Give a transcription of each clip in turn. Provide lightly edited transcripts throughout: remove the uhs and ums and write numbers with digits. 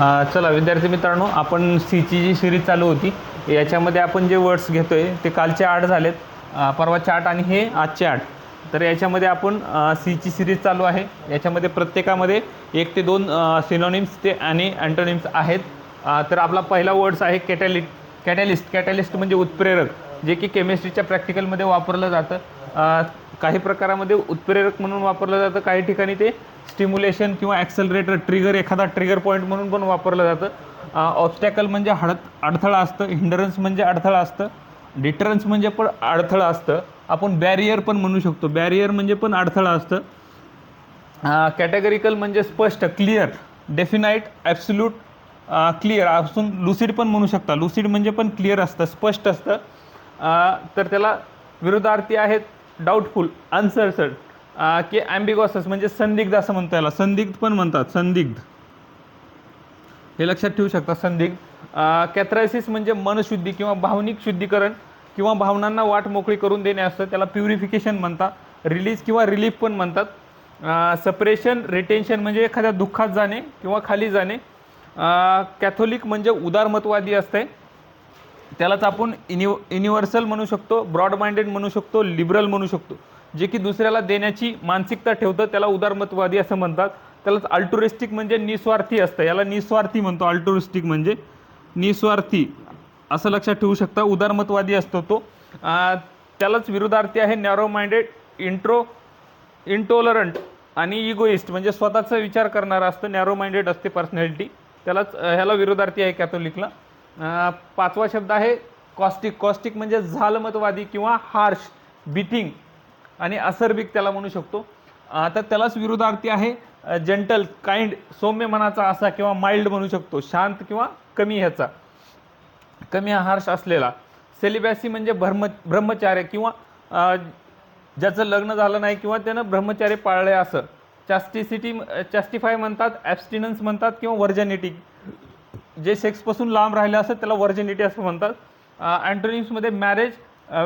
चला विद्यार्थी मित्रांनो, आपण सीची जी सिरीज चालू होती याच्यामध्ये आपण जे वर्ड्स घेतोय ते कालचे 8 झालेत, परवाचे 8 आणि हे आजचे 8. तर याच्यामध्ये आपण सीची सिरीज चालू आहे. याच्यामध्ये प्रत्येकामध्ये 1 ते 2 सिनोनिम्स ते आणि अँटोनिम्स आहेत. तर आपला पहिला वर्ड्स आहे कॅटॅलिस्ट. कॅटॅलिस्ट म्हणजे उत्प्रेरक, जे की केमिस्ट्रीच्या प्रॅक्टिकलमध्ये वापरलं जातं. काही प्रकारामध्ये उत्प्रेरक म्हणून वापरलं जातं, काही ठिकाणी ते स्टिम्युलेशन किंवा ॲक्सेलरेटर एखादा ट्रिगर पॉईंट म्हणून पण वापरलं जातं. ऑब्स्टॅकल म्हणजे अडथळा असतं, हिंडरन्स म्हणजे अडथळा असतं, डिटरन्स म्हणजे पण अडथळा असतं. आपण बॅरियर पण म्हणू शकतो, बॅरियर म्हणजे पण अडथळा असतं. कॅटेगरिकल म्हणजे स्पष्ट, क्लिअर, डेफिनाईट, ॲब्सोल्यूट, क्लिअर असून लुसिड पण म्हणू शकता. लुसिड म्हणजे पण क्लिअर असतं, स्पष्ट असतं. तर त्याला विरुद्धार्थी आहेत डाऊटफुल, अनसर्टन, की ॲम्बिगॉसस म्हणजे संदिग्ध असं म्हणतो. याला संदिग्ध पण म्हणतात, संदिग्ध, हे लक्षात ठेवू शकता, संदिग्ध. कॅथार्सिस म्हणजे मनशुद्धी किंवा भावनिक शुद्धीकरण किंवा भावनांना वाट मोकळी करून देणे असतं, त्याला प्युरिफिकेशन म्हणतात. रिलीज किंवा रिलीफ पण म्हणतात. सपरेशन, रिटेन्शन म्हणजे एखाद्या दुःखात जाणे किंवा खाली जाणे. कॅथोलिक म्हणजे उदारमतवादी असते, त्यालाच आपण युनिव्हर्सल म्हणू शकतो, ब्रॉड माइंडेड म्हणू शकतो, लिबरल म्हणू शकतो. जे की दुसऱ्याला देण्याची मानसिकता ठेवतं त्याला उदारमतवादी असं म्हणतात. त्यालाच अल्ट्रुइस्टिक म्हणजे निस्वार्थी असतं, याला निस्वार्थी म्हणतो. अल्ट्रुइस्टिक म्हणजे निस्वार्थी असं लक्षात ठेवू शकता. उदारमतवादी असतो तो. त्यालाच विरुद्धार्थी आहे नॅरो माइंडेड, इंटॉलरंट आणि इगोइस्ट म्हणजे स्वतःचा विचार करणारा असतं, नॅरो माइंडेड असते पर्सनॅलिटी. त्यालाच ह्याला विरुद्धार्थी आहे कॅथोलिकला. पाचवा शब्द आहे कॉस्टिक. कॉस्टिक म्हणजे झालमतवादी किंवा हार्श, बिथिंग आणि असर्बिक त्याला म्हणू शकतो. तर त्यालाच विरुद्धार्थी आहे जेंटल, काइंड, सौम्य मनाचा असा किंवा माइल्ड म्हणू शकतो, शांत किंवा कमी ह्याचा, कमी हार्श असलेला. सेलिबॅसी म्हणजे ब्रह्मचार्य किंवा ज्याचं लग्न झालं नाही किंवा त्यानं ब्रह्मचार्य पाळले असं. चॅस्टिफाय म्हणतात, ॲब्स्टिनन्स म्हणतात किंवा व्हर्जनिटी, जे सेक्सपासून लांब राहिले असं त्याला व्हर्जिनिटी असं म्हणतात. अँटोनिम्समध्ये मॅरेज,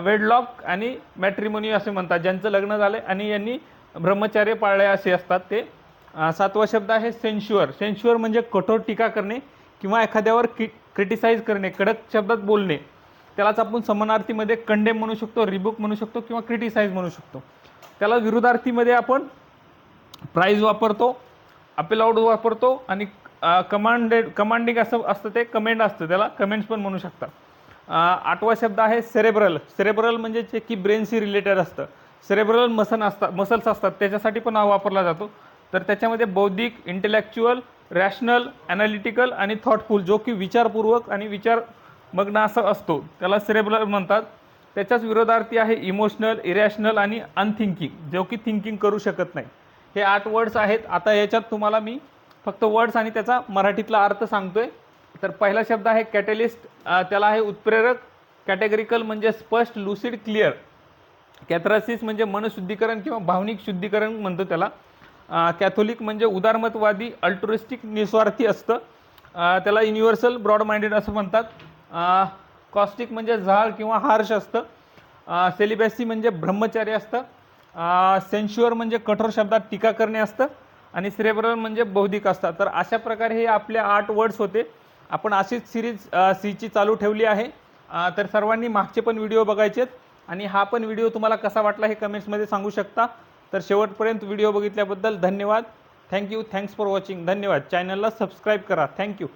वेडलॉक आणि मॅट्रिमोनी असे म्हणतात, ज्यांचं लग्न झालं आणि यांनी ब्रह्मचार्य पाळले असे असतात ते. सातवा शब्द आहे सेन्श्युअर. सेन्श्युअर म्हणजे कठोर टीका करणे किंवा एखाद्यावर क्रिटिसाइज करणे, कडक शब्दात बोलणे. त्यालाच आपण समानार्थीमध्ये कंडेम म्हणू शकतो, रिबुक म्हणू शकतो किंवा क्रिटिसाइज म्हणू शकतो. त्याला विरुद्धार्थीमध्ये आपण प्राइज वापरतो, अपेलाउड वापरतो आणि कमांडिंग असं असतं, ते कमेंड असतं, त्याला कमेंट्स पण म्हणू शकतात. आठवा शब्द आहे सेरेब्रल. सेरेब्रल म्हणजे जे की ब्रेनशी रिलेटेड असतं. सेरेब्रल मसल्स असतात, त्याच्यासाठी पण हा वापरला जातो. तर त्याच्यामध्ये बौद्धिक, इंटेलेक्च्युअल, रॅशनल, ॲनालिटिकल आणि थॉटफुल, जो की विचारपूर्वक आणि विचारमग्न असं असतो, त्याला सेरेब्रल म्हणतात. त्याच्याच विरोधार्थी आहे इमोशनल, इरॅशनल आणि अनथिंकिंग, जो की थिंकिंग करू शकत नाही. हे 8 वर्ड्स आहेत. आता याच्यात तुम्हाला मी फक्त वर्ड्स आणि त्याचा मराठीतला अर्थ सांगतोय. तर पहिला शब्द आहे कॅटॅलिस्ट. त्याला आहे उत्प्रेरक. कॅटेगरिकल म्हणजे स्पष्ट, लुसिड, क्लिअर. कॅथार्सिस म्हणजे मनशुद्धीकरण किंवा भावनिक शुद्धीकरण म्हणतो त्याला. कॅथोलिक म्हणजे उदारमतवादी, अल्ट्रुइस्टिक, निस्वार्थी असतं, त्याला युनिव्हर्सल, ब्रॉड माइंडेड असं म्हणतात. कॉस्टिक म्हणजे झाळ किंवा हार्श असतं. सेलिबॅसी म्हणजे ब्रह्मचार्य असतं. सेन्श्युअर म्हणजे कठोर शब्दात टीका करणे असतं आणि सेरेब्रल म्हणजे बौद्धिक असतात. तर अशा प्रकारे हे आपले 8 वर्ड्स होते. आपण अशीच सिरीज सीची चालू ठेवली आहे. तर सर्वांनी मागचे पण व्हिडिओ बघायचे आहेत आणि हा पण व्हिडिओ तुम्हाला कसा वाटला हे कमेंट्समध्ये सांगू शकता. तर शेवटपर्यंत व्हिडिओ बघितल्याबद्दल धन्यवाद. थँक्यू. Thanks for watching. धन्यवाद. चॅनलला सबस्क्राईब करा. थँक्यू.